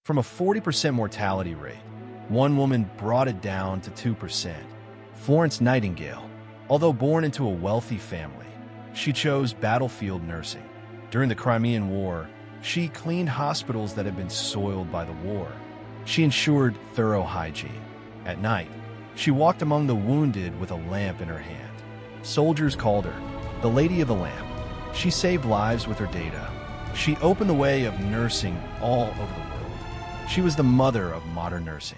From a 40% mortality rate, one woman brought it down to 2%. Florence Nightingale, although born into a wealthy family, she chose battlefield nursing. During the Crimean War, she cleaned hospitals that had been soiled by the war. She ensured thorough hygiene. At night, she walked among the wounded with a lamp in her hand. Soldiers called her the Lady of the Lamp. She saved lives with her data. She opened the way of nursing all over the world. She was the mother of modern nursing.